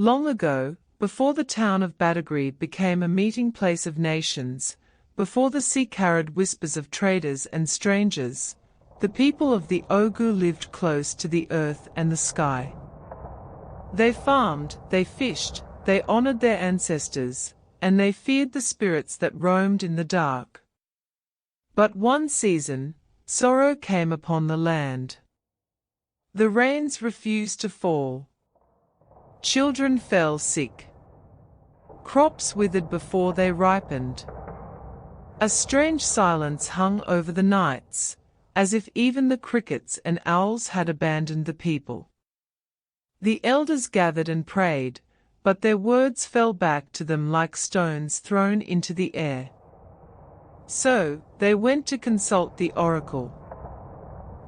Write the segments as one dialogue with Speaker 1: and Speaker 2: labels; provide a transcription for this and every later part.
Speaker 1: Long ago, before the town of Badagry became a meeting place of nations, before the sea carried whispers of traders and strangers, the people of the Ogu lived close to the earth and the sky. They farmed, they fished, they honored their ancestors, and they feared the spirits that roamed in the dark. But one season, sorrow came upon the land. The rains refused to fall. Children fell sick. Crops withered before they ripened. A strange silence hung over the nights, as if even the crickets and owls had abandoned the people. The elders gathered and prayed, but their words fell back to them like stones thrown into the air. So, they went to consult the oracle.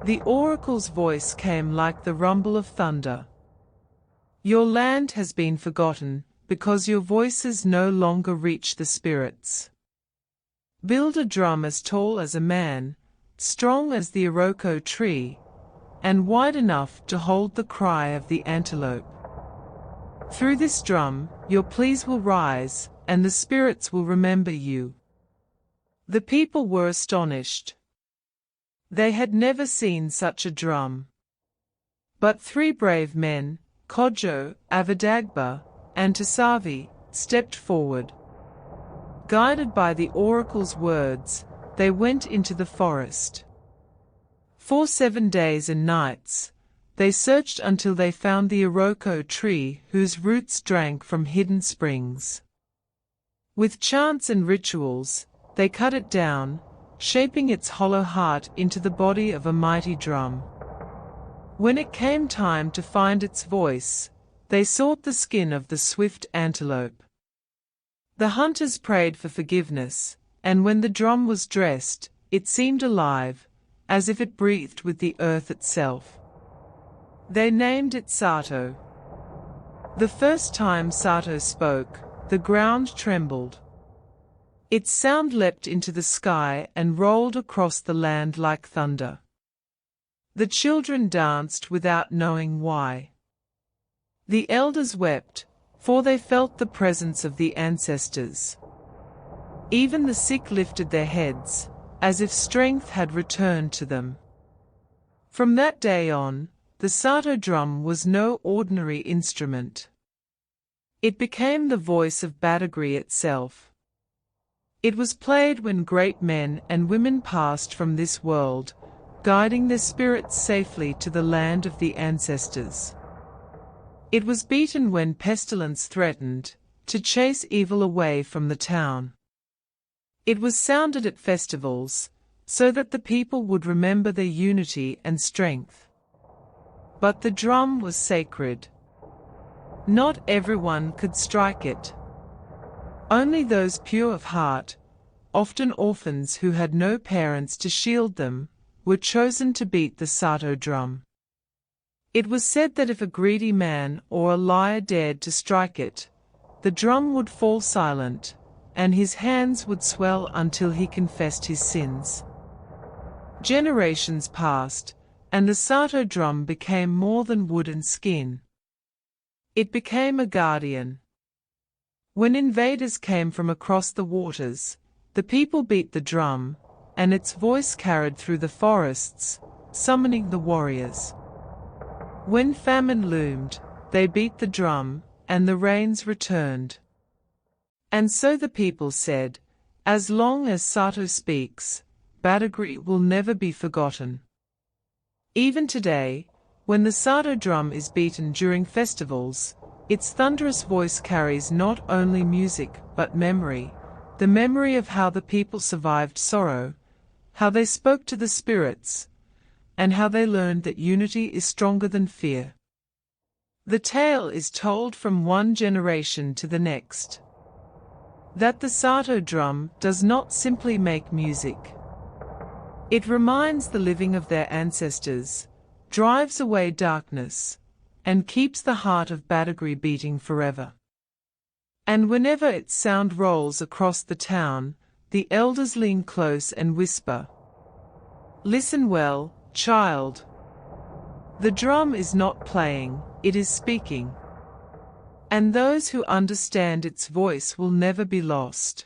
Speaker 1: The oracle's voice came like the rumble of thunder. Your land has been forgotten, because your voices no longer reach the spirits. Build a drum as tall as a man, strong as the iroko tree, and wide enough to hold the cry of the antelope. Through this drum, your pleas will rise, and the spirits will remember you. The people were astonished. They had never seen such a drum. But 3 brave men, Kojo, Avadagba, and Tasavi, stepped forward. Guided by the oracle's words, they went into the forest. For 7 days and nights, they searched until they found the iroko tree whose roots drank from hidden springs. With chants and rituals, they cut it down, shaping its hollow heart into the body of a mighty drum. When it came time to find its voice, they sought the skin of the swift antelope. The hunters prayed for forgiveness, and when the drum was dressed, it seemed alive, as if it breathed with the earth itself. They named it Sato. The first time Sato spoke, the ground trembled. Its sound leapt into the sky and rolled across the land like thunder. The children danced without knowing why. The elders wept, for they felt the presence of the ancestors. Even the sick lifted their heads, as if strength had returned to them. From that day on, the Sato drum was no ordinary instrument. It became the voice of Badagry itself. It was played when great men and women passed from this world, guiding their spirits safely to the land of the ancestors. It was beaten when pestilence threatened, to chase evil away from the town. It was sounded at festivals, so that the people would remember their unity and strength. But the drum was sacred. Not everyone could strike it. Only those pure of heart, often orphans who had no parents to shield them, were chosen to beat the Sato drum. It was said that if a greedy man or a liar dared to strike it, the drum would fall silent, and his hands would swell until he confessed his sins. Generations passed, and the Sato drum became more than wood and skin. It became a guardian. When invaders came from across the waters, the people beat the drum, and its voice carried through the forests, summoning the warriors. When famine loomed, they beat the drum, and the rains returned. And so the people said, as long as Sato speaks, Badagry will never be forgotten. Even today, when the Sato drum is beaten during festivals, its thunderous voice carries not only music but memory, the memory of how the people survived sorrow, how they spoke to the spirits, and how they learned that unity is stronger than fear. The tale is told from one generation to the next. That the Sato drum does not simply make music. It reminds the living of their ancestors, drives away darkness, and keeps the heart of Badagry beating forever. And whenever its sound rolls across the town, the elders lean close and whisper, "Listen well, child. The drum is not playing, it is speaking. and those who understand its voice will never be lost.